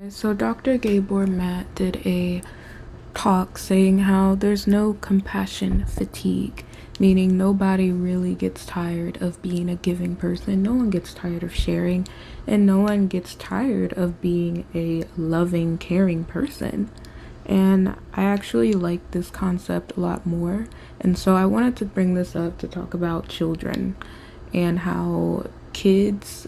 So Dr. Gabor Matt did a talk saying how there's no compassion fatigue, meaning nobody really gets tired of being a giving person. No one gets tired of sharing, and no one gets tired of being a loving, caring person. And I actually like this concept a lot more. And so I wanted to bring this up to talk about children and how kids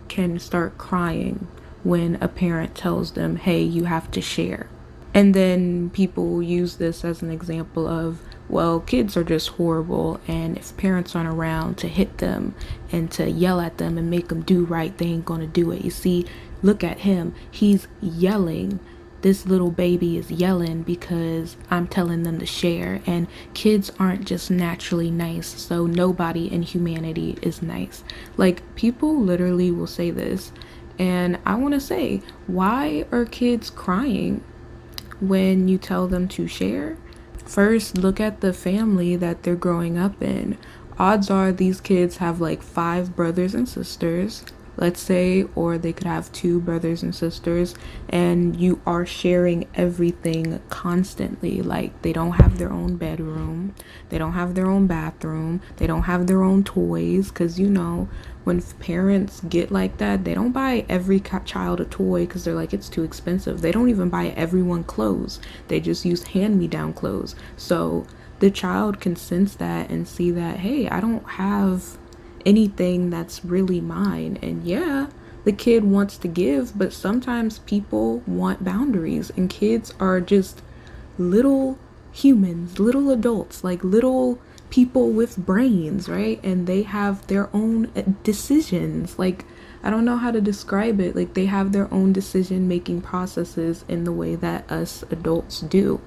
can start crying when a parent tells them, hey, you have to share. And then people use this as an example of, well, kids are just horrible, and if parents aren't around to hit them and to yell at them and make them do right, they ain't gonna do it. You see, look at him. He's yelling. This little baby is yelling because I'm telling them to share, and kids aren't just naturally nice, so nobody in humanity is nice. Like, people literally will say this, and I want to say, why are kids crying when you tell them to share? First, look at the family that they're growing up in. Odds are these kids have like 5 brothers and sisters, let's say, or they could have 2 brothers and sisters, and you are sharing everything constantly. Like, they don't have their own bedroom, they don't have their own bathroom, they don't have their own toys, because when parents get like that, they don't buy every child a toy because they're like, it's too expensive. They don't even buy everyone clothes, they just use hand-me-down clothes. So the child can sense that and see that, hey, I don't have anything that's really mine. And yeah, the kid wants to give, but sometimes people want boundaries, and kids are just little humans, little adults, like little people with brains, right? And they have their own decisions. Like, I don't know how to describe it. Like, they have their own decision making processes in the way that us adults do.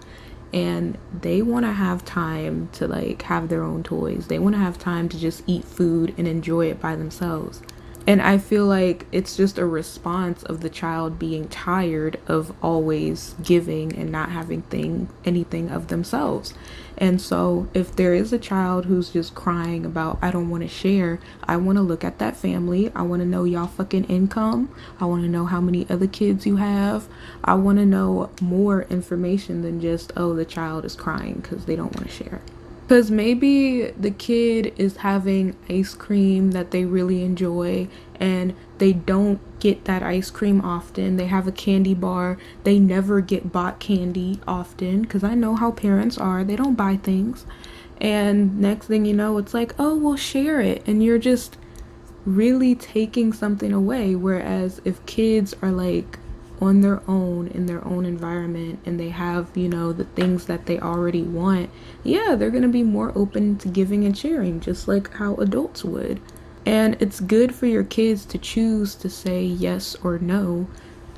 And they want to have time to like have their own toys. They want to have time to just eat food and enjoy it by themselves. And I feel like it's just a response of the child being tired of always giving and not having anything of themselves. And so if there is a child who's just crying about, I don't want to share, I want to look at that family. I want to know y'all fucking income. I want to know how many other kids you have. I want to know more information than just, oh, the child is crying because they don't want to share. Because maybe the kid is having ice cream that they really enjoy, and they don't get that ice cream often. They have a candy bar. They never get bought candy often, because I know how parents are. They don't buy things. And next thing you know, it's like, oh, we'll share it. And you're just really taking something away. Whereas if kids are like on their own in their own environment, and they have, the things that they already want, yeah, they're going to be more open to giving and sharing, just like how adults would. And it's good for your kids to choose to say yes or no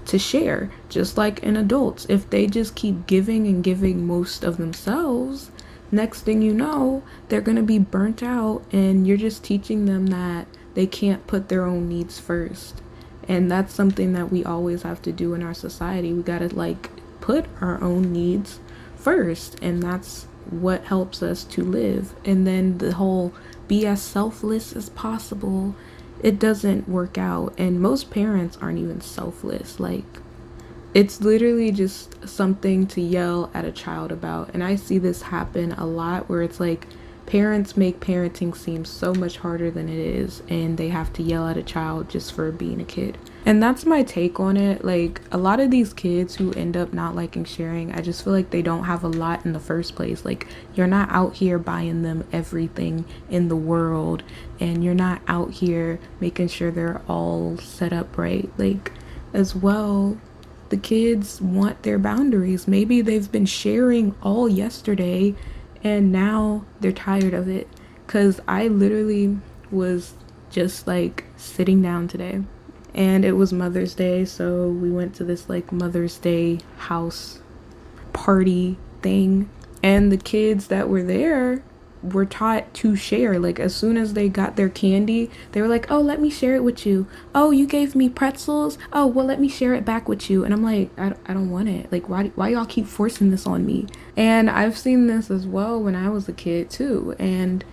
to share, just like in adults. If they just keep giving and giving most of themselves, next thing you know, they're going to be burnt out, and you're just teaching them that they can't put their own needs first. And that's something that we always have to do in our society. We gotta like put our own needs first, and that's what helps us to live. And then the whole be as selfless as possible, it doesn't work out. And most parents aren't even selfless. Like, it's literally just something to yell at a child about. And I see this happen a lot, where it's like parents make parenting seem so much harder than it is, and they have to yell at a child just for being a kid. And that's my take on it. Like, a lot of these kids who end up not liking sharing, I just feel like they don't have a lot in the first place. Like, you're not out here buying them everything in the world, and you're not out here making sure they're all set up right. Like, as well, the kids want their boundaries. Maybe they've been sharing all yesterday, and now they're tired of it. Because I literally was just like sitting down today, and it was Mother's Day, so we went to this like Mother's Day house party thing, and the kids that were there were taught to share. Like, as soon as they got their candy, they were like, oh, let me share it with you. Oh, you gave me pretzels? Oh, well, let me share it back with you. And I'm like, I don't want it. Like, why y'all keep forcing this on me? And I've seen this as well when I was a kid too. And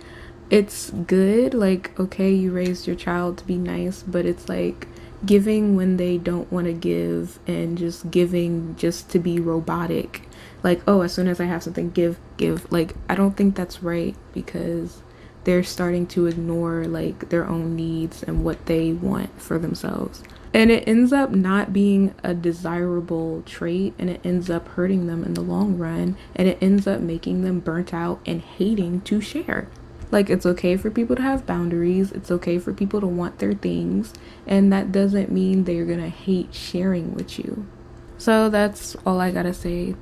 it's good. Like, okay, you raised your child to be nice, but it's like, giving when they don't want to give, and just giving just to be robotic. Like, oh, as soon as I have something, give, give. Like, I don't think that's right, because they're starting to ignore like their own needs and what they want for themselves. And it ends up not being a desirable trait, and it ends up hurting them in the long run, and it ends up making them burnt out and hating to share. Like, it's okay for people to have boundaries, it's okay for people to want their things, and that doesn't mean they're gonna hate sharing with you. So that's all I gotta say.